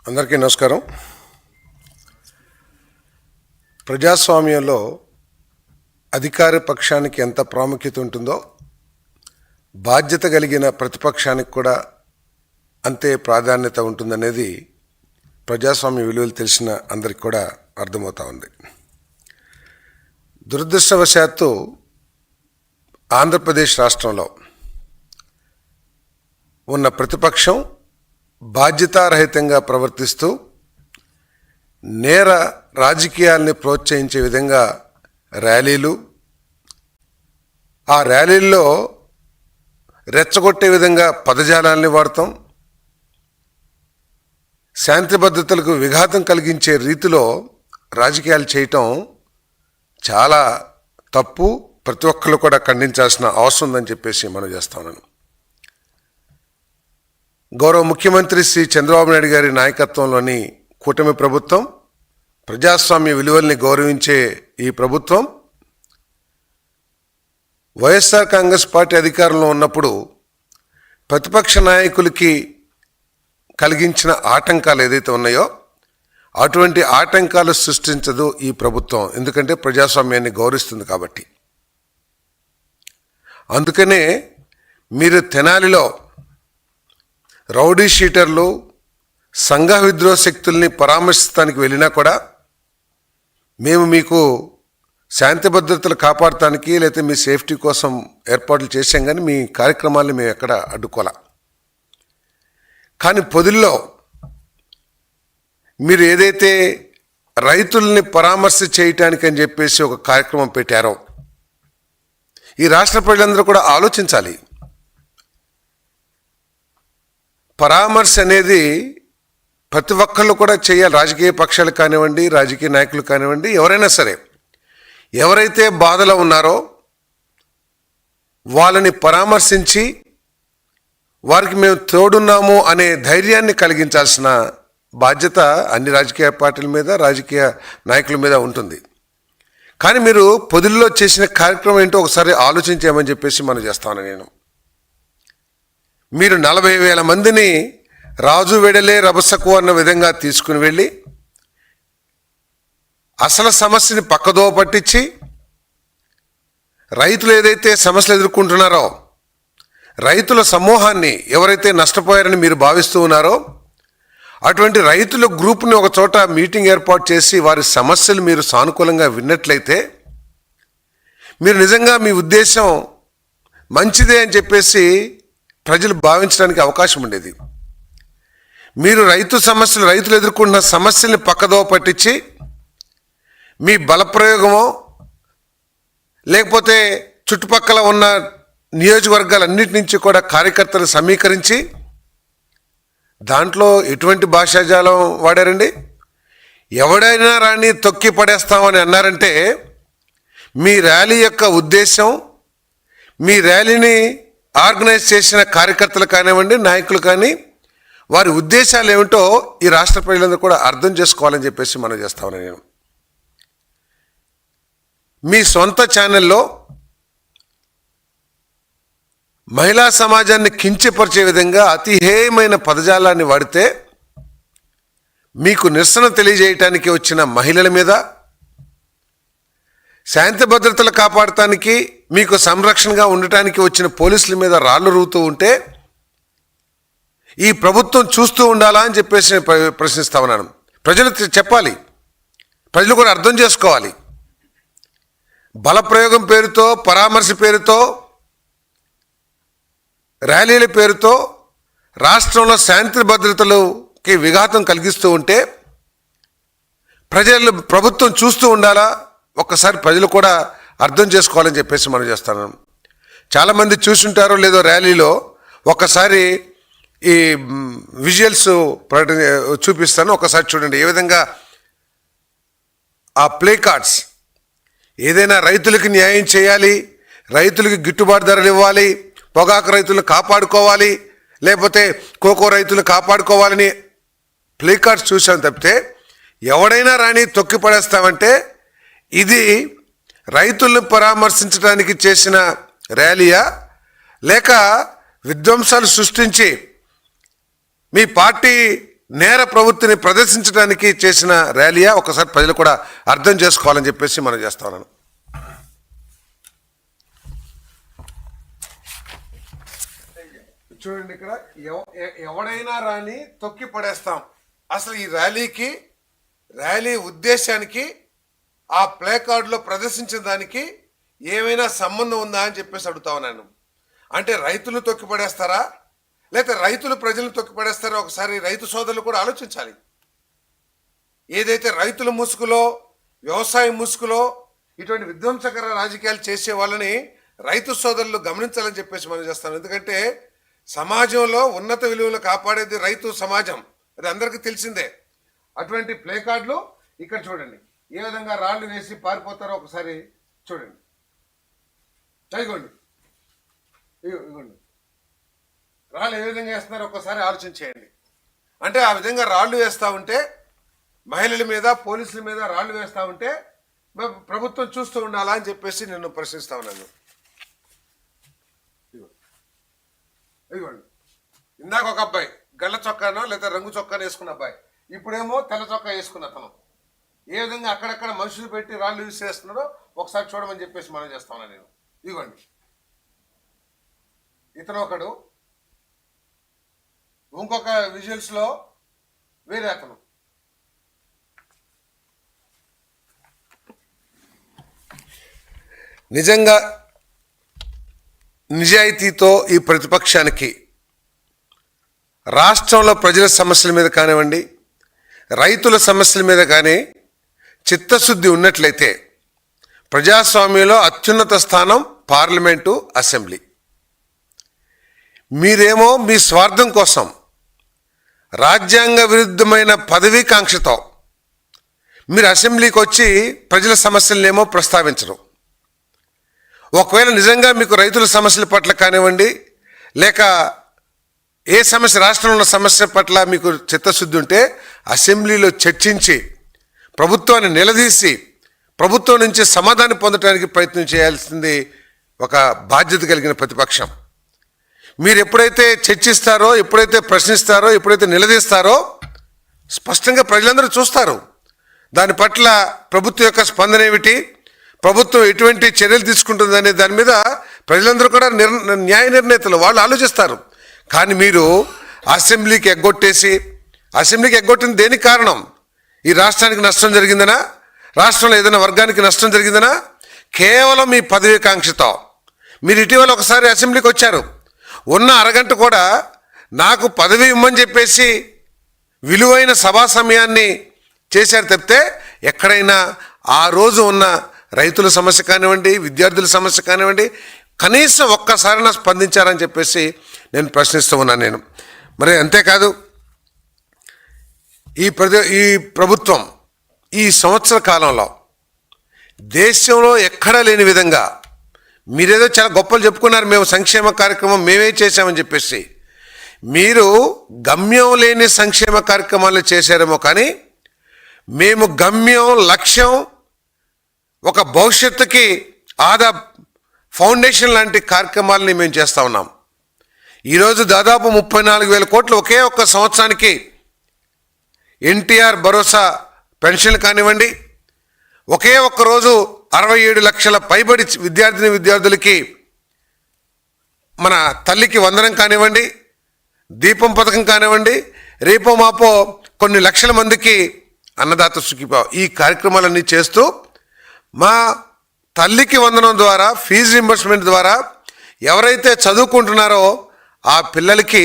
అందరికీ నమస్కారం. ప్రజాస్వామ్యంలో అధికార పక్షానికి ఎంత ప్రాముఖ్యత ఉంటుందో బాధ్యత కలిగిన ప్రతిపక్షానికి కూడా అంతే ప్రాధాన్యత ఉంటుందనేది ప్రజాస్వామ్య విలువలు తెలిసిన అందరికి కూడా అర్థమవుతా ఉంది. దురదృష్టవశాత్తు ఆంధ్రప్రదేశ్ రాష్ట్రంలో ఉన్న ప్రతిపక్షం బాధ్యతారహితంగా ప్రవర్తిస్తూ నేర రాజకీయాల్ని ప్రోత్సహించే విధంగా ర్యాలీలు, ఆ ర్యాలీల్లో రెచ్చగొట్టే విధంగా పదజాలాల్ని వాడతాం, శాంతి భద్రతలకు విఘాతం కలిగించే రీతిలో రాజకీయాలు చేయటం చాలా తప్పు. ప్రతి ఒక్కరు కూడా ఖండించాల్సిన అవసరం ఉందని చెప్పేసి మనం చేస్తా ఉన్నాను. గౌరవ ముఖ్యమంత్రి శ్రీ చంద్రబాబు నాయుడు గారి నాయకత్వంలోని కూటమి ప్రభుత్వం, ప్రజాస్వామ్య విలువల్ని గౌరవించే ఈ ప్రభుత్వం వైఎస్ఆర్ కాంగ్రెస్ పార్టీ అధికారంలో ఉన్నప్పుడు ప్రతిపక్ష నాయకులకి కలిగించిన ఆటంకాలు ఏదైతే ఉన్నాయో అటువంటి ఆటంకాలు సృష్టించదు ఈ ప్రభుత్వం. ఎందుకంటే ప్రజాస్వామ్యాన్ని గౌరవిస్తుంది కాబట్టి. అందుకనే మీరు తెనాలిలో రౌడీ షీటర్లు, సంఘ విద్రోహ శక్తుల్ని పరామర్శించడానికి వెళ్ళినా కూడా మేము మీకు శాంతి భద్రతలు కాపాడటానికి లేకపోతే మీ సేఫ్టీ కోసం ఏర్పాట్లు చేశాం, కానీ మీ కార్యక్రమాల్ని మేము ఎక్కడ అడ్డుకోలే. కానీ పొదిల్లో మీరు ఏదైతే రైతుల్ని పరామర్శ చేయటానికి అని చెప్పేసి ఒక కార్యక్రమం పెట్టారో ఈ రాష్ట్ర ప్రజలందరూ కూడా ఆలోచించాలి. పరామర్శ అనేది ప్రతి ఒక్కళ్ళు కూడా చేయాలి. రాజకీయ పక్షాలు కానివ్వండి, రాజకీయ నాయకులు కానివ్వండి, ఎవరైనా సరే ఎవరైతే బాధలో ఉన్నారో వాళ్ళని పరామర్శించి వారికి మేము తోడున్నాము అనే ధైర్యాన్ని కలిగించాల్సిన బాధ్యత అన్ని రాజకీయ పార్టీల మీద, రాజకీయ నాయకుల మీద ఉంటుంది. కానీ మీరు పొదిల్లో చేసిన కార్యక్రమం ఏంటో ఒకసారి ఆలోచించామని చెప్పేసి మనం చేస్తాను. మీరు 40,000 మందిని రాజు వెడలే రభసకు అన్న విధంగా తీసుకుని వెళ్ళి అసలు సమస్యని పక్కదో పట్టించి రైతులు ఏదైతే సమస్యలు ఎదుర్కొంటున్నారో రైతుల సమూహాన్ని ఎవరైతే నష్టపోయారని మీరు భావిస్తూ ఉన్నారో అటువంటి రైతుల గ్రూప్ని ఒక చోట మీటింగ్ ఏర్పాటు చేసి వారి సమస్యలు మీరు సానుకూలంగా విన్నట్లయితే మీరు నిజంగా మీ ఉద్దేశం మంచిదే అని చెప్పేసి ప్రజలు భావించడానికి అవకాశం ఉండేది. మీరు రైతులు ఎదుర్కొంటున్న సమస్యల్ని పక్కదో పట్టించి మీ బలప్రయోగమో లేకపోతే చుట్టుపక్కల ఉన్న నియోజకవర్గాలన్నిటి నుంచి కూడా కార్యకర్తలు సమీకరించి దాంట్లో ఎటువంటి భాషాజాలం వాడారండి? ఎవడైనా రాని తొక్కి పడేస్తామని అన్నారంటే మీ ర్యాలీ యొక్క ఉద్దేశం, మీ ర్యాలీని ఆర్గనైజ్ చేసిన కార్యకర్తలు కానివ్వండి, నాయకులు కానీ వారి ఉద్దేశాలు ఏమిటో ఈ రాష్ట్ర ప్రజలందరూ కూడా అర్థం చేసుకోవాలని చెప్పేసి మనం చేస్తా ఉన్నాను. నేను మీ సొంత ఛానల్లో మహిళా సమాజాన్ని కించపరిచే విధంగా అతిహేయమైన పదజాలాన్ని వాడితే మీకు నిరసన తెలియజేయటానికి వచ్చిన మహిళల మీద, శాంతి భద్రతలు కాపాడటానికి మీకు సంరక్షణగా ఉండటానికి వచ్చిన పోలీసుల మీద రాళ్ళు రువ్వుతూ ఉంటే ఈ ప్రభుత్వం చూస్తూ ఉండాలా అని చెప్పేసి ప్రశ్నిస్తా ఉన్నాను. ప్రజలు చెప్పాలి, ప్రజలు కూడా అర్థం చేసుకోవాలి. బలప్రయోగం పేరుతో, పరామర్శ పేరుతో, ర్యాలీల పేరుతో రాష్ట్రంలో శాంతి భద్రతలకి విఘాతం కలిగిస్తూ ఉంటే ప్రభుత్వం చూస్తూ ఉండాలా? ఒక్కసారి ప్రజలు కూడా అర్థం చేసుకోవాలని చెప్పేసి మనం చేస్తాను. చాలామంది చూసుంటారో లేదో ర్యాలీలో, ఒక్కసారి ఈ విజువల్స్ చూపిస్తాను, ఒకసారి చూడండి. ఏ విధంగా ఆ ప్లే కార్డ్స్ ఏదైనా రైతులకి న్యాయం చేయాలి, రైతులకి గిట్టుబాటు ధరలు ఇవ్వాలి, పొగాకు రైతులను కాపాడుకోవాలి, లేకపోతే కోకో రైతులు కాపాడుకోవాలని ప్లే కార్డ్స్ చూసాం తప్పితే ఎవడైనా రాని తొక్కి పడేస్తామంటే ఇది రైతులను పరామర్శించడానికి చేసిన ర్యాలీయా లేక విధ్వంసాలు సృష్టించి మీ పార్టీ నేర ప్రవృత్తిని ప్రదర్శించడానికి చేసిన ర్యాలీయా ఒకసారి ప్రజలు కూడా అర్థం చేసుకోవాలని చెప్పేసి మనం చేస్తా ఉన్నాను. చూడండి, ఇక్కడ ఎవడైనా రాని తొక్కి పడేస్తాం. అసలు ఈ ర్యాలీ ఉద్దేశానికి ఆ ప్లే కార్డులో ప్రదర్శించిన దానికి ఏమైనా సంబంధం ఉందా అని చెప్పేసి అడుగుతా ఉన్నాను. అంటే రైతులు తొక్కి పడేస్తారా, లేకపోతే రైతులు ప్రజలను తొక్కి పడేస్తారా? ఒకసారి రైతు సోదరులు కూడా ఆలోచించాలి. ఏదైతే రైతుల ముసుగులో, వ్యవసాయ ముసుగులో ఇటువంటి విధ్వంసకర రాజకీయాలు చేసే వాళ్ళని రైతు సోదరులు గమనించాలని చెప్పేసి మనం చేస్తాం. ఎందుకంటే సమాజంలో ఉన్నత విలువలు కాపాడేది రైతు సమాజం, అది అందరికీ తెలిసిందే. అటువంటి ప్లే కార్డులు ఇక్కడ చూడండి, ఏ విధంగా రాళ్లు వేసి పారిపోతారో ఒకసారి చూడండి. ఇగోండి, ఇగోండి రాళ్ళు ఏ విధంగా వేస్తున్నారో ఒక్కసారి ఆలోచించేయండి. అంటే ఆ విధంగా రాళ్లు వేస్తూ ఉంటే, మహిళల మీద, పోలీసుల మీద రాళ్లు వేస్తూ ఉంటే ప్రభుత్వం చూస్తూ ఉండాలా అని చెప్పేసి నేను ప్రశ్నిస్తా ఉన్నాను. ఇదిగోండి, ఇందాక ఒక అబ్బాయి గళ్ళ చొక్కానో లేదా రంగు చొక్కానో వేసుకున్న అబ్బాయి, ఇప్పుడేమో తెల్ల చొక్కా వేసుకున్న అతను ఏ విధంగా అక్కడక్కడ మనుషులు పెట్టి రాళ్ళు యూజ్ చేస్తున్నారో ఒకసారి చూడమని చెప్పేసి మనం చేస్తా ఉన్నాను నేను. ఇదిగోండి, ఇతను ఒకడు, ఇంకొక విజువల్స్ లో వేరే అతను. నిజంగా నిజాయితీతో ఈ ప్రతిపక్షానికి రాష్ట్రంలో ప్రజల సమస్యల మీద కానివ్వండి, రైతుల సమస్యల మీద కానీ చిత్తశుద్ధి ఉన్నట్లయితే ప్రజాస్వామ్యంలో అత్యున్నత స్థానం పార్లమెంటు, అసెంబ్లీ. మీరేమో మీ స్వార్థం కోసం రాజ్యాంగ విరుద్ధమైన పదవీకాంక్షతో మీరు అసెంబ్లీకి వచ్చి ప్రజల సమస్యలనేమో ప్రస్తావించరు. ఒకవేళ నిజంగా మీకు రైతుల సమస్యల పట్ల కానివ్వండి, లేక ఏ సమస్య, రాష్ట్రంలో ఉన్న సమస్య పట్ల మీకు చిత్తశుద్ధి ఉంటే అసెంబ్లీలో చర్చించి ప్రభుత్వాన్ని నిలదీసి ప్రభుత్వం నుంచి సమాధానం పొందడానికి ప్రయత్నం చేయాల్సింది ఒక బాధ్యత కలిగిన ప్రతిపక్షం. మీరు ఎప్పుడైతే చర్చిస్తారో, ఎప్పుడైతే ప్రశ్నిస్తారో, ఎప్పుడైతే నిలదీస్తారో స్పష్టంగా ప్రజలందరూ చూస్తారు. దాని పట్ల ప్రభుత్వం యొక్క స్పందన ఏమిటి, ప్రభుత్వం ఎటువంటి చర్యలు తీసుకుంటుంది అనే దాని మీద ప్రజలందరూ కూడా న్యాయ నిర్ణేతలు, వాళ్ళు ఆలోచిస్తారు. కానీ మీరు అసెంబ్లీకి ఎగ్గొట్టిన దేనికి కారణం? ఈ రాష్ట్రానికి నష్టం జరిగిందనా, రాష్ట్రంలో ఏదైనా వర్గానికి నష్టం జరిగిందనా? కేవలం మీ పదవీకాంక్షతో. మీరు ఇటీవల ఒకసారి అసెంబ్లీకి వచ్చారు, ఉన్న అరగంట కూడా నాకు పదవి ఇవ్వమని చెప్పేసి విలువైన సభా సమయాన్ని చేశారు తప్పితే ఎక్కడైనా ఆ రోజు ఉన్న రైతుల సమస్య కానివ్వండి, విద్యార్థుల సమస్య కానివ్వండి, కనీసం ఒక్కసారైనా స్పందించారని చెప్పేసి నేను ప్రశ్నిస్తూ ఉన్నాను నేను. మరి అంతేకాదు, ఈ ప్రభుత్వం ఈ సంవత్సర కాలంలో దేశంలో ఎక్కడా లేని విధంగా, మీరేదో చాలా గొప్పలు చెప్పుకున్నారు, మేము సంక్షేమ కార్యక్రమం మేమే చేశామని చెప్పేసి. మీరు గమ్యం లేని సంక్షేమ కార్యక్రమాలు చేశారేమో కానీ మేము గమ్యం, లక్ష్యం, ఒక భవిష్యత్తుకి ఫౌండేషన్ లాంటి కార్యక్రమాలని మేము చేస్తూ ఉన్నాం. ఈరోజు దాదాపు 34,000 కోట్లు ఒకే ఒక్క సంవత్సరానికి ఎన్టీఆర్ భరోసా పెన్షన్లు కానివ్వండి, ఒకే ఒక్క రోజు 67 లక్షల పైబడి విద్యార్థులకి మన తల్లికి వందనం కానివ్వండి, దీపం పథకం కానివ్వండి, రేపో మాపో కొన్ని లక్షల మందికి అన్నదాత సుఖీభావ, ఈ కార్యక్రమాలన్నీ చేస్తూ మా తల్లికి వందనం ద్వారా, ఫీజు రింబర్స్మెంట్ ద్వారా ఎవరైతే చదువుకుంటున్నారో ఆ పిల్లలకి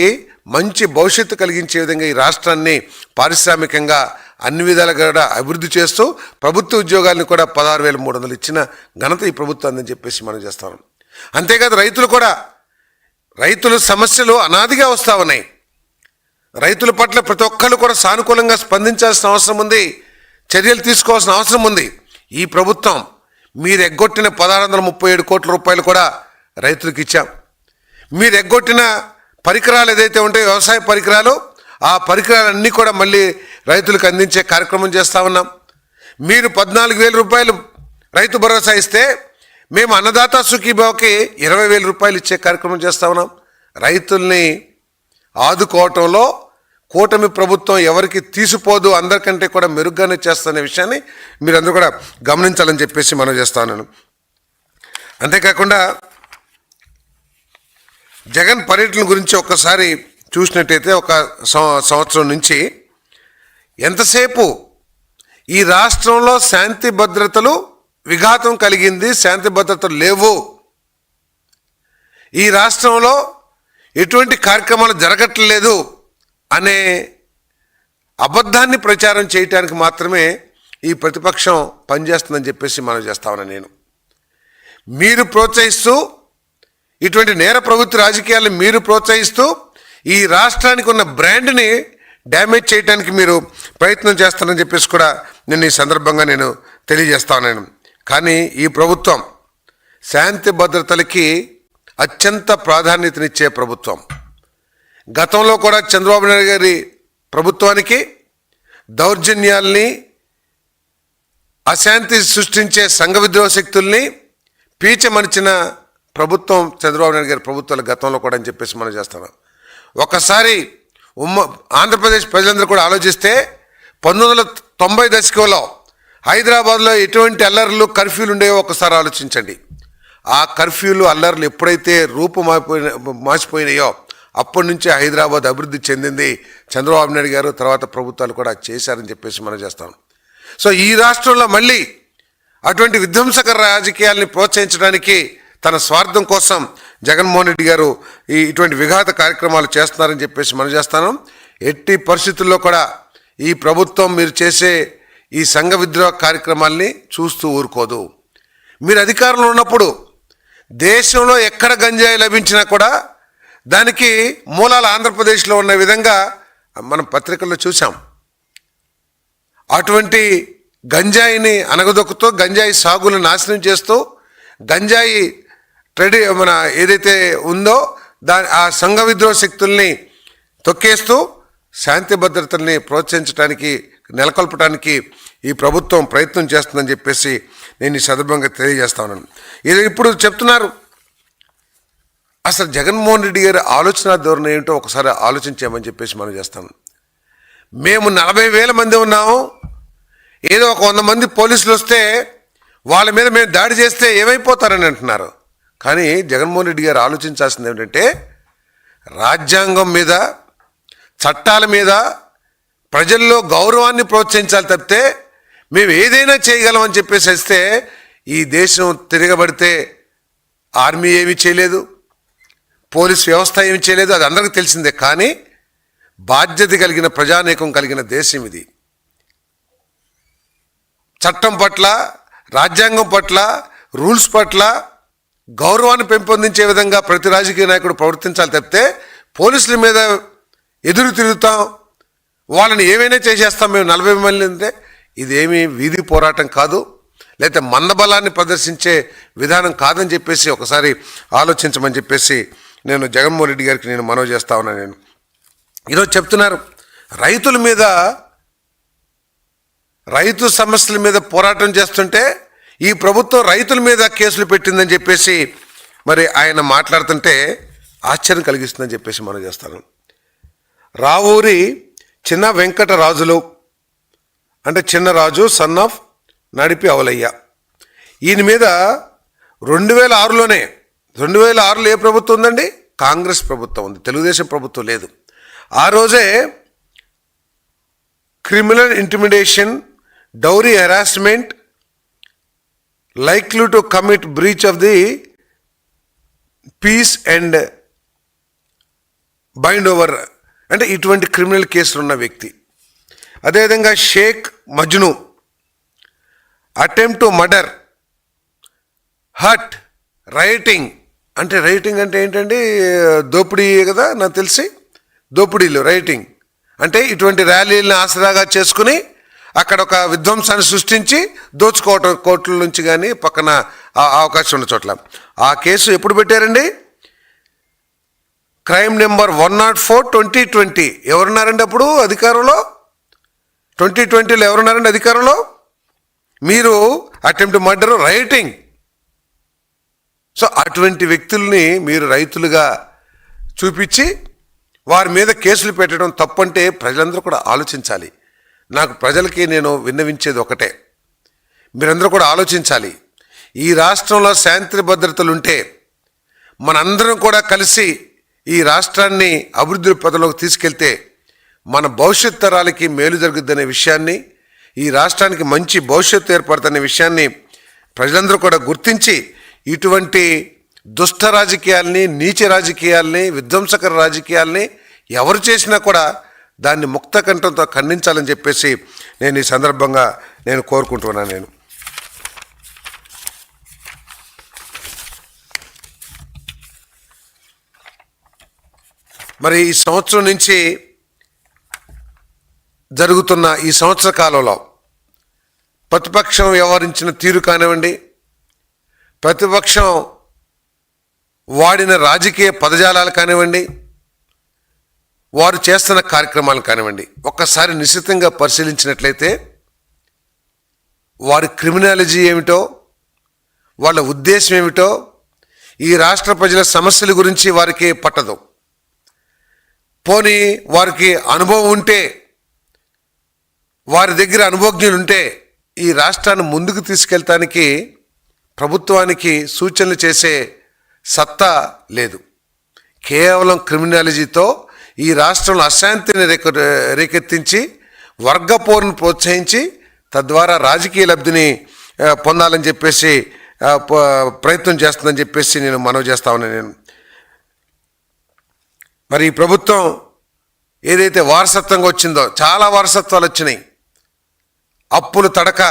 మంచి భవిష్యత్తు కలిగించే విధంగా ఈ రాష్ట్రాన్ని పారిశ్రామికంగా అన్ని విధాలుగా కూడా అభివృద్ధి చేస్తూ ప్రభుత్వ ఉద్యోగాలను కూడా 16,300 ఇచ్చిన ఘనత ఈ ప్రభుత్వం అని చెప్పేసి మనం చేస్తాం. అంతేకాదు రైతుల సమస్యలు అనాదిగా వస్తూ ఉన్నాయి. రైతుల పట్ల ప్రతి ఒక్కళ్ళు కూడా సానుకూలంగా స్పందించాల్సిన అవసరం ఉంది, చర్యలు తీసుకోవాల్సిన అవసరం ఉంది. ఈ ప్రభుత్వం మీరు ఎగ్గొట్టిన 1,637 కోట్ల రూపాయలు కూడా రైతులకు ఇచ్చాం. మీరు ఎగ్గొట్టిన పరికరాలు ఏదైతే ఉంటాయో, వ్యవసాయ పరికరాలు, ఆ పరికరాలన్నీ కూడా మళ్ళీ రైతులకు అందించే కార్యక్రమం చేస్తూ ఉన్నాం. మీరు 14,000 రూపాయలు రైతు భరోసా ఇస్తే మేము అన్నదాత సుఖీభావకి 20,000 రూపాయలు ఇచ్చే కార్యక్రమం చేస్తూ ఉన్నాం. రైతుల్ని ఆదుకోవటంలో కూటమి ప్రభుత్వం ఎవరికి తీసిపోదు, అందరికంటే కూడా మెరుగ్గానే చేస్తున్న విషయాన్ని మీరందరూ కూడా గమనించాలని చెప్పేసి మనం చేస్తాను. అంతేకాకుండా జగన్ పర్యటన గురించి ఒక్కసారి చూసినట్టయితే ఒక సంవత్సరం నుంచి ఎంతసేపు ఈ రాష్ట్రంలో శాంతి భద్రతలు విఘాతం కలిగింది, శాంతి భద్రతలు లేవు, ఈ రాష్ట్రంలో ఎటువంటి కార్యక్రమాలు జరగట్లేదు అనే అబద్ధాన్ని ప్రచారం చేయటానికి మాత్రమే ఈ ప్రతిపక్షం పనిచేస్తుందని చెప్పేసి మనం చేస్తా ఉన్నాను. నేను మీరు ప్రోత్సహిస్తూ ఇటువంటి నేర ప్రవృత్తి రాజకీయాలను మీరు ప్రోత్సహిస్తూ ఈ రాష్ట్రానికి ఉన్న బ్రాండ్ని డ్యామేజ్ చేయడానికి మీరు ప్రయత్నం చేస్తారని చెప్పేసి కూడా నేను ఈ సందర్భంగా నేను తెలియజేస్తా ఉన్నాను. కానీ ఈ ప్రభుత్వం శాంతి భద్రతలకి అత్యంత ప్రాధాన్యతనిచ్చే ప్రభుత్వం. గతంలో కూడా చంద్రబాబు నాయుడు గారి ప్రభుత్వానికి దౌర్జన్యాల్ని, అశాంతి సృష్టించే సంఘ విద్రోహ శక్తుల్ని పీచమనిచిన ప్రభుత్వం చంద్రబాబు నాయుడు గారి ప్రభుత్వాల గతంలో కూడా అని చెప్పేసి మనం చేస్తున్నాం. ఒకసారి ఆంధ్రప్రదేశ్ ప్రజలందరూ కూడా ఆలోచిస్తే 1990 దశకంలో హైదరాబాద్లో ఎటువంటి అల్లర్లు, కర్ఫ్యూలు ఉండేవో ఒకసారి ఆలోచించండి. ఆ కర్ఫ్యూలు, అల్లర్లు ఎప్పుడైతే మార్చిపోయినాయో అప్పటి నుంచి హైదరాబాద్ అభివృద్ధి చెందింది. చంద్రబాబు నాయుడు గారు తర్వాత ప్రభుత్వాలు కూడా చేశారని చెప్పేసి మనం చేస్తాం. సో ఈ రాష్ట్రంలో మళ్ళీ అటువంటి విధ్వంసకర రాజకీయాల్ని ప్రోత్సహించడానికి తన స్వార్థం కోసం జగన్మోహన్ రెడ్డి గారు ఇటువంటి విఘాత కార్యక్రమాలు చేస్తున్నారని చెప్పేసి మనం చేస్తాను. ఎట్టి పరిస్థితుల్లో కూడా ఈ ప్రభుత్వం మీరు చేసే ఈ సంఘ విద్రోహ కార్యక్రమాల్ని చూస్తూ ఊరుకోదు. మీరు అధికారంలో ఉన్నప్పుడు దేశంలో ఎక్కడ గంజాయి లభించినా కూడా దానికి మూలాలు ఆంధ్రప్రదేశ్లో ఉన్న విధంగా మనం పత్రికల్లో చూసాం. అటువంటి గంజాయిని అనగదొక్కుతూ, గంజాయి సాగులను నాశనం చేస్తూ, గంజాయి మన ఏదైతే ఉందో ఆ సంఘ విద్రోహ శక్తుల్ని తొక్కేస్తూ శాంతి భద్రతల్ని ప్రోత్సహించడానికి, నెలకొల్పడానికి ఈ ప్రభుత్వం ప్రయత్నం చేస్తుందని చెప్పేసి నేను ఈ సందర్భంగా తెలియజేస్తా ఉన్నాను. ఇది ఇప్పుడు చెప్తున్నారు. అసలు జగన్మోహన్ రెడ్డి గారి ఆలోచన ధోరణి ఏమిటో ఒకసారి ఆలోచించామని చెప్పేసి మనం చేస్తాను. మేము 40,000 మంది ఉన్నాము, ఏదో ఒక 100 మంది పోలీసులు వస్తే వాళ్ళ మీద మేము దాడి చేస్తే ఏమైపోతారని అంటున్నారు. కానీ జగన్మోహన్ రెడ్డి గారు ఆలోచించాల్సింది ఏమిటంటే రాజ్యాంగం మీద, చట్టాల మీద ప్రజల్లో గౌరవాన్ని ప్రోత్సహించాలి తప్పితే మేము ఏదైనా చేయగలమని చెప్పేసి వస్తే ఈ దేశం తిరగబడితే ఆర్మీ ఏమీ చేయలేదు, పోలీస్ వ్యవస్థ ఏమీ చేయలేదు, అది అందరికీ తెలిసిందే. కానీ బాధ్యత కలిగిన ప్రజానీకం కలిగిన దేశం ఇది. చట్టం పట్ల, రాజ్యాంగం పట్ల, రూల్స్ పట్ల గౌరవాన్ని పెంపొందించే విధంగా ప్రతి రాజకీయ నాయకుడు ప్రవర్తించాలి తప్పితే పోలీసుల మీద ఎదురు తిరుగుతాం, వాళ్ళని ఏమైనా చేసేస్తాం మేము 40 మంది అంటే ఇదేమీ వీధి పోరాటం కాదు, లేకపోతే మందబలాన్ని ప్రదర్శించే విధానం కాదని చెప్పేసి ఒకసారి ఆలోచించమని చెప్పేసి నేను జగన్మోహన్ రెడ్డి గారికి నేను మనవి చేస్తా ఉన్నాను. నేను ఈరోజు చెప్తున్నారు రైతుల మీద, రైతు సమస్యల మీద పోరాటం చేస్తుంటే ఈ ప్రభుత్వం రైతుల మీద కేసులు పెట్టిందని చెప్పేసి మరి ఆయన మాట్లాడుతుంటే ఆశ్చర్యం కలిగిస్తుందని చెప్పేసి మనం చేస్తాను. రావూరి చిన్న వెంకటరాజులు అంటే చిన్నరాజు సన్ ఆఫ్ నడిపి అవలయ్య, ఈయన మీద 2006లోనే, 2006లో ఏ ప్రభుత్వం ఉందండి? కాంగ్రెస్ ప్రభుత్వం ఉంది, తెలుగుదేశం ప్రభుత్వం లేదు. ఆ రోజే criminal intimidation, dowry harassment, likely to commit breach of the peace and bind over అంటే ఇటువంటి క్రిమినల్ కేసులు ఉన్న వ్యక్తి. అదేవిధంగా Sheikh Majnu, attempt to murder, hurt, rioting అంటే ఏంటండి? దోపిడీ కదా నాకు తెలిసి, దోపిడీలు, రైటింగ్ అంటే ఇటువంటి ర్యాలీలను ఆసరాగా చేసుకుని అక్కడ ఒక విధ్వంసాన్ని సృష్టించి దోచుకోవటం, కోర్టుల నుంచి కానీ పక్కన అవకాశం ఉన్న చోట్ల. ఆ కేసు ఎప్పుడు పెట్టారండి? Crime number 104/2020. ఎవరున్నారండి అప్పుడు అధికారంలో? 2020లో ఎవరున్నారండి అధికారంలో? మీరు అటెంప్ట్ మర్డర్, రైటింగ్. సో అటువంటి వ్యక్తుల్ని మీరు రైతులుగా చూపించి వారి మీద కేసులు పెట్టడం తప్పంటే ప్రజలందరూ కూడా ఆలోచించాలి. నాకు ప్రజలకి నేను విన్నవించేది ఒకటే, మీరందరూ కూడా ఆలోచించాలి. ఈ రాష్ట్రంలో శాంతి భద్రతలు ఉంటే మనందరం కూడా కలిసి ఈ రాష్ట్రాన్ని అభివృద్ధి పథంలోకి తీసుకెళ్తే మన భవిష్యత్ తరాలకి మేలు జరుగుద్దనే విషయాన్ని, ఈ రాష్ట్రానికి మంచి భవిష్యత్తు ఏర్పడుతున్న విషయాన్ని ప్రజలందరూ కూడా గుర్తించి ఇటువంటి దుష్ట రాజకీయాల్ని, నీచ రాజకీయాల్ని, విధ్వంసకర రాజకీయాల్ని ఎవరు చేసినా కూడా దాన్ని ముక్త కంఠంతో ఖండించాలని చెప్పేసి నేను ఈ సందర్భంగా నేను కోరుకుంటున్నాను. మరి ఈ సంవత్సరం నుంచి జరుగుతున్న ఈ సంవత్సర కాలంలో ప్రతిపక్షం వ్యవహరించిన తీరు కానివ్వండి, ప్రతిపక్షం వాడిన రాజకీయ పదజాలాలు కానివ్వండి, వారు చేస్తున్న కార్యక్రమాలు కానివ్వండి, ఒక్కసారి నిశ్చితంగా పరిశీలించినట్లయితే వారి క్రిమినాలజీ ఏమిటో, వాళ్ళ ఉద్దేశం ఏమిటో, ఈ రాష్ట్ర ప్రజల సమస్యల గురించి వారికి పట్టదు. పోనీ వారికి అనుభవం ఉంటే, వారి దగ్గర అనుభవజ్ఞులు ఉంటే ఈ రాష్ట్రాన్ని ముందుకు తీసుకెళ్తానికి ప్రభుత్వానికి సూచనలు చేసే సత్తా లేదు. కేవలం క్రిమినాలజీతో ఈ రాష్ట్రంలో అశాంతిని రేకెత్తించి వర్గపోరును ప్రోత్సహించి తద్వారా రాజకీయ లబ్ధిని పొందాలని చెప్పేసి ప్రయత్నం చేస్తుందని చెప్పేసి నేను మనవి చేస్తా ఉన్నాను. మరి ఈ ప్రభుత్వం ఏదైతే వారసత్వంగా వచ్చిందో, చాలా వారసత్వాలు వచ్చినాయి. అప్పులు తడక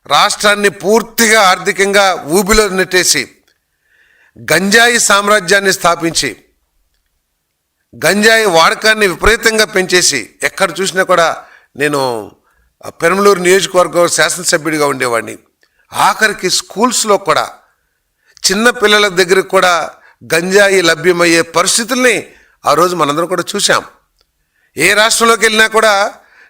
రాష్ట్రాన్ని పూర్తిగా ఆర్థికంగా ఊబిలో నెట్టేసి గంజాయి సామ్రాజ్యాన్ని స్థాపించి గంజాయి వాడకాన్ని విపరీతంగా పెంచేసి, ఎక్కడ చూసినా కూడా నేను పెనమలూరు నియోజకవర్గం శాసనసభ్యుడిగా ఉండేవాడిని. ఆఖరికి స్కూల్స్లో కూడా చిన్న పిల్లల దగ్గర కూడా గంజాయి లభ్యమయ్యే పరిస్థితుల్ని ఆ రోజు మనందరం కూడా చూసాం. ఏ రాష్ట్రంలోకి వెళ్ళినా కూడా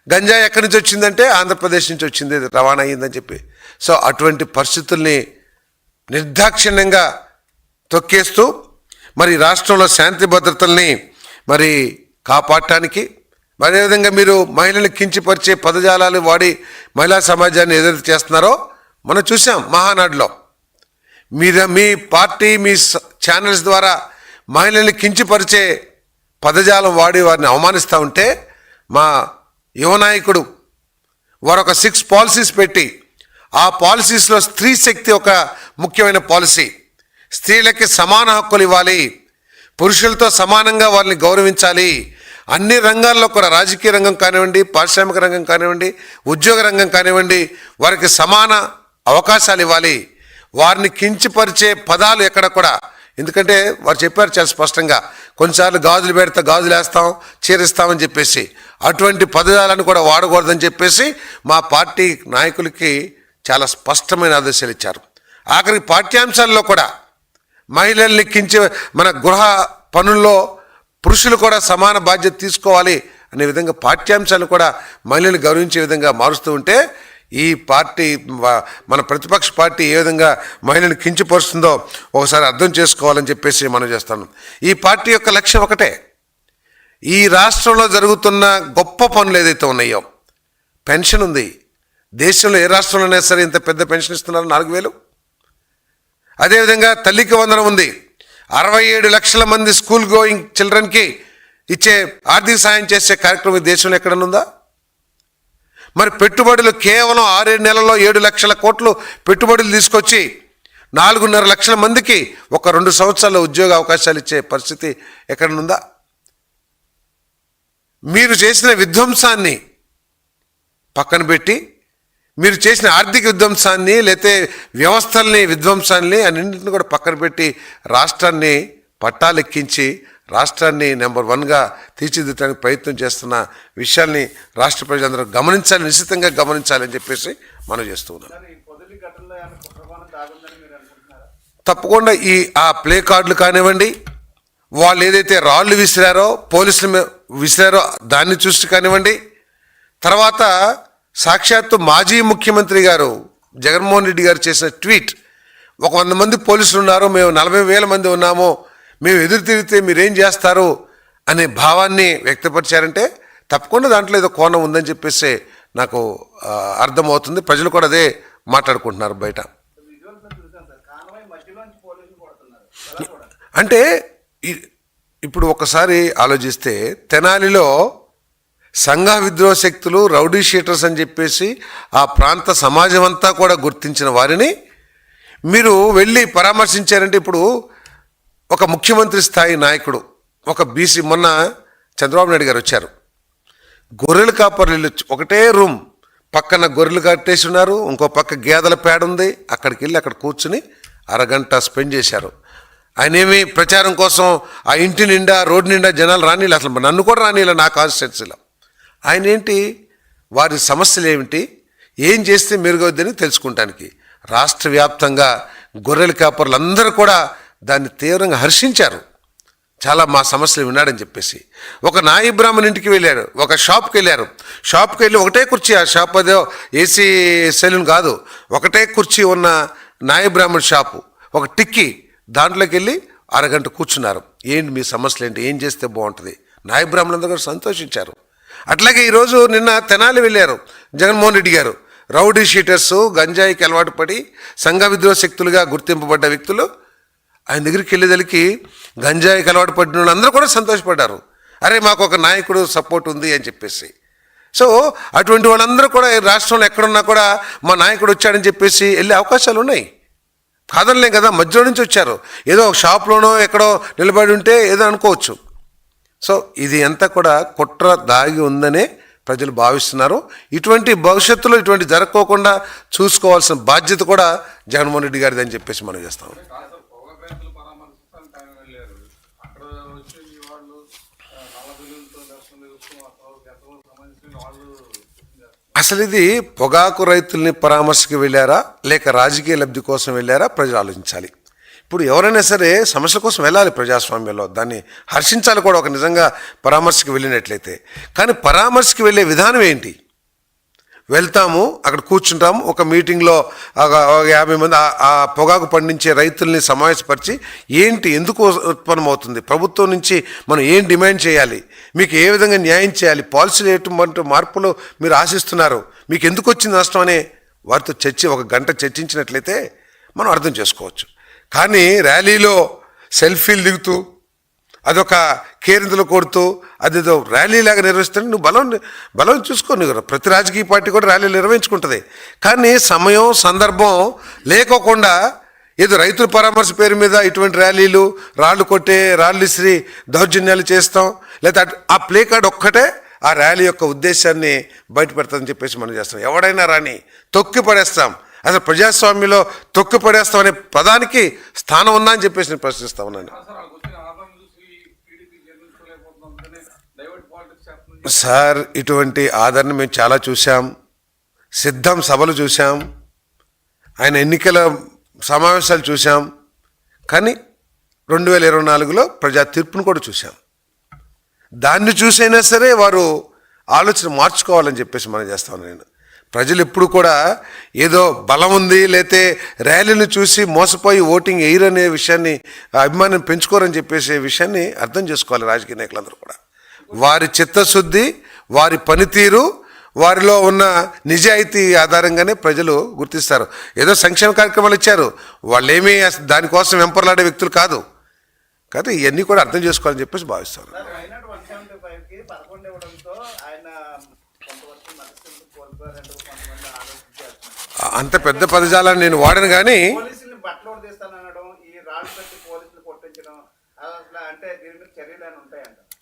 గంజాయి ఎక్కడి నుంచి వచ్చిందంటే ఆంధ్రప్రదేశ్ నుంచి వచ్చింది, రవాణా అయ్యిందని చెప్పి. సో అటువంటి పరిస్థితుల్ని నిర్దాక్షిణ్యంగా తొక్కేస్తూ మరి రాష్ట్రంలో శాంతి భద్రతల్ని మరి కాపాడటానికి, అదేవిధంగా మీరు మహిళలను కించపరిచే పదజాలాలు వాడి మహిళా సమాజాన్ని ఏదైతే చేస్తున్నారో మనం చూసాం మహానాడులో. మీ పార్టీ మీ ఛానల్స్ ద్వారా మహిళల్ని కించపరిచే పదజాలం వాడి వారిని అవమానిస్తూ ఉంటే మా యువ నాయకుడు వారు ఒక 6 పాలసీస్ పెట్టి, ఆ పాలసీస్లో స్త్రీ శక్తి ఒక ముఖ్యమైన పాలసీ. స్త్రీలకి సమాన హక్కులు ఇవ్వాలి, పురుషులతో సమానంగా వారిని గౌరవించాలి, అన్ని రంగాల్లో కూడా రాజకీయ రంగం కానివ్వండి, పారిశ్రామిక రంగం కానివ్వండి, ఉద్యోగ రంగం కానివ్వండి, వారికి సమాన అవకాశాలు ఇవ్వాలి. వారిని కించపరిచే పదాలు ఎక్కడ కూడా, ఎందుకంటే వారు చెప్పారు చాలా స్పష్టంగా, కొన్నిసార్లు గాజులు పెడితే గాజులు వేస్తాం, చీరిస్తామని చెప్పేసి అటువంటి పదజాలను కూడా వాడకూడదని చెప్పేసి మా పార్టీ నాయకులకి చాలా స్పష్టమైన ఆదేశాలు ఇచ్చారు. ఆఖరికి పాఠ్యాంశాల్లో కూడా మహిళల్ని మన గృహ పనుల్లో పురుషులు కూడా సమాన బాధ్యత తీసుకోవాలి అనే విధంగా పాఠ్యాంశాలను కూడా మహిళలు గౌరవించే విధంగా మారుస్తూ ఉంటే, ఈ పార్టీ మన ప్రతిపక్ష పార్టీ ఏ విధంగా మహిళను కించపరుస్తుందో ఒకసారి అర్థం చేసుకోవాలని చెప్పేసి మనం చేస్తాను. ఈ పార్టీ యొక్క లక్ష్యం ఒకటే, ఈ రాష్ట్రంలో జరుగుతున్న గొప్ప పనులు ఏదైతే ఉన్నాయో, పెన్షన్ ఉంది. దేశంలో ఏ రాష్ట్రంలోనే సరే ఇంత పెద్ద పెన్షన్ ఇస్తున్నారు, 4,000. అదేవిధంగా తల్లికి వందనం ఉంది. 67 లక్షల మంది స్కూల్ గోయింగ్ చిల్డ్రన్కి ఇచ్చే ఆర్థిక సాయం చేసే కార్యక్రమం దేశంలో ఎక్కడనుందా? మరి పెట్టుబడులు కేవలం 6-7 నెలల్లో 7 లక్షల కోట్లు పెట్టుబడులు తీసుకొచ్చి 4.5 లక్షల మందికి ఒక 2 సంవత్సరాల ఉద్యోగ అవకాశాలు ఇచ్చే పరిస్థితి ఎక్కడనుందా? మీరు చేసిన విధ్వంసాన్ని పక్కన పెట్టి, మీరు చేసిన ఆర్థిక విధ్వంసాన్ని లేతే వ్యవస్థల్ని విధ్వంసాన్ని అన్నింటిని కూడా పక్కన పెట్టి రాష్ట్రాన్ని పట్టాలెక్కించి రాష్ట్రాన్ని నెంబర్ 1గా తీర్చిదిద్దడానికి ప్రయత్నం చేస్తున్న విషయాల్ని రాష్ట్ర ప్రజలందరూ గమనించాలి, నిశ్చితంగా గమనించాలని చెప్పేసి మనం చేస్తూ ఉన్నాం. తప్పకుండా ఆ ప్లే కార్డులు కానివ్వండి, వాళ్ళు ఏదైతే రాళ్ళు విసిరారో, పోలీసులు విసిరారో దాన్ని చూసి కానివ్వండి, తర్వాత సాక్షాత్తు మాజీ ముఖ్యమంత్రి గారు జగన్మోహన్ రెడ్డి గారు చేసిన ట్వీట్, 100 మంది పోలీసులు ఉన్నారు, మేము 40,000 మంది ఉన్నాము, మేము ఎదురు తిరిగితే మీరేం చేస్తారు అనే భావాన్ని వ్యక్తపరిచారంటే తప్పకుండా దాంట్లో ఏదో కోణం ఉందని చెప్పేసి నాకు అర్థమవుతుంది. ప్రజలు కూడా అదే మాట్లాడుకుంటున్నారు బయట. అంటే ఇప్పుడు ఒకసారి ఆలోచిస్తే తెనాలిలో సంఘ విద్రోహ శక్తులు, రౌడీ షీటర్స్ అని చెప్పేసి ఆ ప్రాంత సమాజం అంతా కూడా గుర్తించిన వారిని మీరు వెళ్ళి పరామర్శించారంటే, ఇప్పుడు ఒక ముఖ్యమంత్రి స్థాయి నాయకుడు, ఒక బీసీ, మొన్న చంద్రబాబు నాయుడు గారు వచ్చారు, గొర్రెలు కాపర్లు ఒకటే రూమ్ పక్కన గొర్రెలు కట్టేసి ఉన్నారు, ఇంకో పక్క గేదెల పేడ ఉంది, అక్కడికి వెళ్ళి అక్కడ కూర్చుని అరగంట స్పెండ్ చేశారు. ఆయన ఏమి ప్రచారం కోసం ఆ ఇంటి నిండా రోడ్డు నిండా జనాలు రానిలే, అసలు నన్ను కూడా రానిలే నా కాన్స్టిట్యున్సీలో. ఆయన ఏంటి, వారి సమస్యలు ఏమిటి, ఏం చేస్తే మెరుగవుద్దని తెలుసుకుంటానికి రాష్ట్ర వ్యాప్తంగా గొర్రెల కాపర్లు అందరూ కూడా దాన్ని తీవ్రంగా హర్షించారు. చాలా మా సమస్యలు విన్నాడని చెప్పేసి. ఒక నాయి బ్రాహ్మణ్ ఇంటికి వెళ్ళారు, ఒక షాప్కి వెళ్ళారు, షాప్కి వెళ్ళి ఒకటే కుర్చీ, ఆ షాప్ అదో ఏసీ సెలూన్ కాదు, ఒకటే కుర్చీ ఉన్న నాయి బ్రాహ్మణ్ షాపు, ఒక టిక్కీ, దాంట్లోకి వెళ్ళి అరగంట కూర్చున్నారు. ఏంటి మీ సమస్యలు ఏంటి, ఏం చేస్తే బాగుంటుంది, నాయి బ్రాహ్మణులందరూ కూడా సంతోషించారు. అట్లాగే ఈరోజు నిన్న తెనాలి వెళ్ళారు జగన్మోహన్ రెడ్డి గారు. రౌడీ షీటర్స్, గంజాయికి అలవాటు పడి సంఘ విద్రోహ శక్తులుగా గుర్తింపబడ్డ వ్యక్తులు ఆయన దగ్గరికి వెళ్ళేదలికి గంజాయికి అలవాటు పడిన వాళ్ళందరూ కూడా సంతోషపడ్డారు. అరే మాకు ఒక నాయకుడు సపోర్ట్ ఉంది అని చెప్పేసి. సో అటువంటి వాళ్ళందరూ కూడా రాష్ట్రంలో ఎక్కడున్నా కూడా మా నాయకుడు వచ్చాడని చెప్పేసి వెళ్ళే అవకాశాలు ఉన్నాయి, కాదనలేం కదా. మధ్యలో నుంచి వచ్చారు, ఏదో షాప్లోనో ఎక్కడో నిలబడి ఉంటే ఏదో అనుకోవచ్చు. సో ఇది అంతా కూడా కుట్ర దాగి ఉందనే ప్రజలు భావిస్తున్నారు. ఇటువంటి భవిష్యత్తులో ఇటువంటి జరగకోకుండా చూసుకోవాల్సిన బాధ్యత కూడా జగన్మోహన్ రెడ్డి గారిది అని చెప్పేసి మనం చేస్తాం. అసలు ఇది పొగాకు రైతుల్ని పరామర్శకి వెళ్ళారా లేక రాజకీయ లబ్ధి కోసం వెళ్ళారా ప్రజలు ఆలోచించాలి. ఇప్పుడు ఎవరైనా సరే సమస్యల కోసం వెళ్ళాలి ప్రజాస్వామ్యంలో, దాన్ని హర్షించాలి కూడా ఒక నిజంగా పరామర్శకి వెళ్ళినట్లయితే. కానీ పరామర్శకి వెళ్ళే విధానం ఏంటి, వెళ్తాము అక్కడ కూర్చుంటాము, ఒక మీటింగ్లో 50 మంది ఆ పొగాకు పండించే రైతుల్ని సమావేశపరిచి ఏంటి, ఎందుకు ఉత్పన్నమవుతుంది, ప్రభుత్వం నుంచి మనం ఏం డిమాండ్ చేయాలి, మీకు ఏ విధంగా న్యాయం చేయాలి, పాలసీలు ఎటువంటి మార్పులు మీరు ఆశిస్తున్నారు, మీకు ఎందుకు వచ్చింది నష్టం అనే వారితో ఒక గంట చర్చించినట్లయితే మనం అర్థం చేసుకోవచ్చు. కానీ ర్యాలీలో సెల్ఫీలు దిగుతూ అదొక కేరింతలు కొడుతూ అదేదో ర్యాలీలాగా నిర్వహిస్తుంటే నువ్వు బలం చూసుకో. నువ్వు ప్రతి రాజకీయ పార్టీ కూడా ర్యాలీలు నిర్వహించుకుంటుంది. కానీ సమయం సందర్భం లేకోకుండా ఏదో రైతుల పరామర్శ పేరు మీద ఇటువంటి ర్యాలీలు, రాళ్ళు ఇసిరి దౌర్జన్యాలు చేస్తాం, లేదా ఆ ప్లే కార్డ్ ఒక్కటే ఆ ర్యాలీ యొక్క ఉద్దేశాన్ని బయటపెడతామని చెప్పేసి మనం చేస్తాం. ఎవడైనా రాని తొక్కి పడేస్తాం. అసలు ప్రజాస్వామ్యంలో తొక్కి పడేస్తాం అనే పదానికి స్థానం ఉందా అని చెప్పేసి నేను ప్రశ్నిస్తా ఉన్నాను. సార్ ఇటువంటి ఆదరణ మేము చాలా చూసాం, సిద్ధం సభలు చూసాం, ఆయన ఎన్నికల సమావేశాలు చూసాం, కానీ 2024లో ప్రజా తీర్పును కూడా చూసాం. దాన్ని చూసైనా సరే వారు ఆలోచన మార్చుకోవాలని చెప్పేసి మనం చేస్తాను. నేను ప్రజలు ఎప్పుడు కూడా ఏదో బలం ఉంది లేతే ర్యాలీని చూసి మోసపోయి ఓటింగ్ వేయరనే విషయాన్ని, అభిమానం పెంచుకోరని చెప్పేసే విషయాన్ని అర్థం చేసుకోవాలి. రాజకీయ నాయకులందరూ కూడా వారి చిత్తశుద్ధి, వారి పనితీరు, వారిలో ఉన్న నిజాయితీ ఆధారంగానే ప్రజలు గుర్తిస్తారు. ఏదో సంక్షేమ కార్యక్రమాలు ఇచ్చారు, వాళ్ళేమీ దానికోసం వెంపర్లాడే వ్యక్తులు కాదు. కాబట్టి ఇవన్నీ కూడా అర్థం చేసుకోవాలని చెప్పేసి భావిస్తారు. అంత పెద్ద పదజాలాన్ని నేను వాడను, కానీ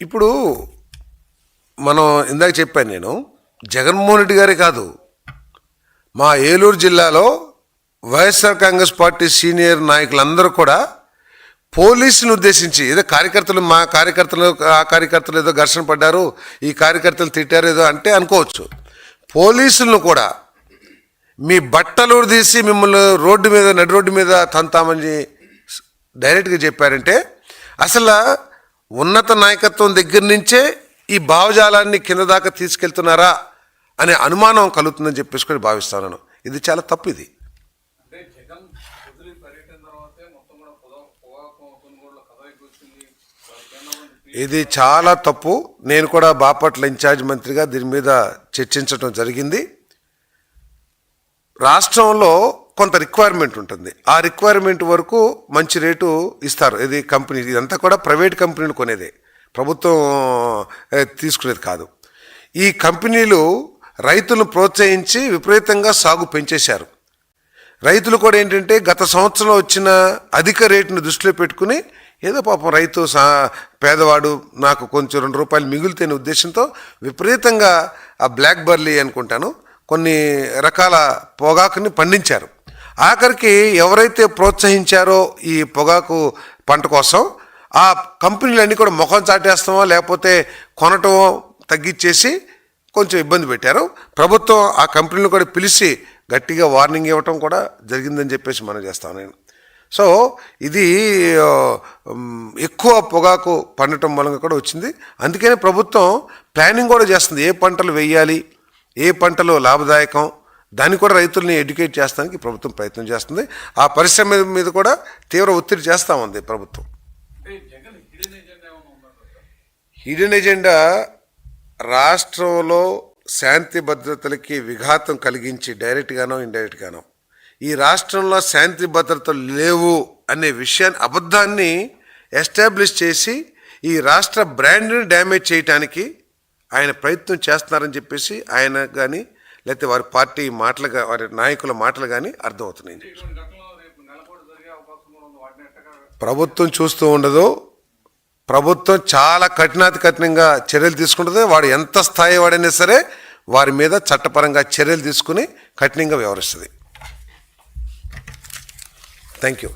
ఇప్పుడు మనం ఇందాక చెప్పాను, నేను జగన్మోహన్ రెడ్డి గారే కాదు, మా ఏలూరు జిల్లాలో వైఎస్ఆర్ కాంగ్రెస్ పార్టీ సీనియర్ నాయకులందరూ కూడా పోలీసులను ఉద్దేశించి ఏదో కార్యకర్తలు, మా కార్యకర్తలు ఆ కార్యకర్తలు ఏదో ఘర్షణ పడ్డారు, ఈ కార్యకర్తలు తిట్టారు ఏదో అంటే అనుకోవచ్చు. పోలీసులను కూడా మీ బట్టలు తీసి మిమ్మల్ని నడి రోడ్డు మీద తంతామని డైరెక్ట్గా చెప్పారంటే అసలు ఉన్నత నాయకత్వం దగ్గర నుంచే ఈ భావజాలాన్ని కింద దాకా తీసుకెళ్తున్నారా అనే అనుమానం కలుగుతుందని చెప్పేసుకొని భావిస్తాను. ఇది చాలా తప్పు. ఇది ఇది చాలా తప్పు. నేను కూడా బాపట్ల ఇన్ఛార్జ్ మంత్రిగా దీని మీద చర్చించడం జరిగింది. రాష్ట్రంలో కొంత రిక్వైర్మెంట్ ఉంటుంది. ఆ రిక్వైర్మెంట్ వరకు మంచి రేటు ఇస్తారు. ఇది కంపెనీ, ఇదంతా కూడా ప్రైవేట్ కంపెనీలు కొనేదే, ప్రభుత్వం తీసుకునేది కాదు. ఈ కంపెనీలు రైతులను ప్రోత్సహించి విపరీతంగా సాగు పెంచేశారు. రైతులు కూడా ఏంటంటే గత సంవత్సరం వచ్చిన అధిక రేటును దృష్టిలో పెట్టుకుని ఏదో పాపం రైతు పేదవాడు నాకు కొంచెం 2 రూపాయలు మిగులుతేనే ఉద్దేశంతో విపరీతంగా ఆ బ్లాక్ బర్లీ అనుకుంటాను కొన్ని రకాల పొగాకుని పండించారు. ఆఖరికి ఎవరైతే ప్రోత్సహించారో ఈ పొగాకు పంట కోసం ఆ కంపెనీలన్నీ కూడా ముఖం చాటేస్తామో లేకపోతే కొనటమో తగ్గించేసి కొంచెం ఇబ్బంది పెట్టారు. ప్రభుత్వం ఆ కంపెనీలు కూడా పిలిచి గట్టిగా వార్నింగ్ ఇవ్వటం కూడా జరిగిందని చెప్పేసి మనం చేస్తాను నేను. సో ఇది ఎక్కువ పొగాకు పండటం మూలంగా కూడా వచ్చింది. అందుకనే ప్రభుత్వం ప్లానింగ్ కూడా చేస్తుంది, ఏ పంటలు వేయాలి, ఏ పంటలు లాభదాయకం, దాన్ని కూడా రైతుల్ని ఎడ్యుకేట్ చేస్తానికి ప్రభుత్వం ప్రయత్నం చేస్తుంది. ఆ పరిశ్రమ మీద కూడా తీవ్ర ఒత్తిడి చేస్తూ ఉంది ప్రభుత్వం. హిడెన్ ఎజెండా రాష్ట్రంలో శాంతి భద్రతలకి విఘాతం కలిగించి డైరెక్ట్గానో ఇండైరెక్ట్గానో ఈ రాష్ట్రంలో శాంతి భద్రతలు లేవు అనే విషయాన్ని, అబద్ధాన్ని ఎస్టాబ్లిష్ చేసి ఈ రాష్ట్ర బ్రాండ్ని డ్యామేజ్ చేయడానికి ఆయన ప్రయత్నం చేస్తున్నారని చెప్పేసి ఆయన కానీ లేకపోతే వారి పార్టీ మాటలుగా వారి నాయకుల మాటలు కానీ అర్థమవుతున్నాయి. ప్రభుత్వం చూస్తూ ఉండదు. ప్రభుత్వం చాలా కఠినంగా చర్యలు తీసుకుంటుంది. వాడు ఎంత స్థాయి వాడైనా సరే వారి మీద చట్టపరంగా చర్యలు తీసుకుని కఠినంగా వ్యవహరిస్తుంది. Thank you.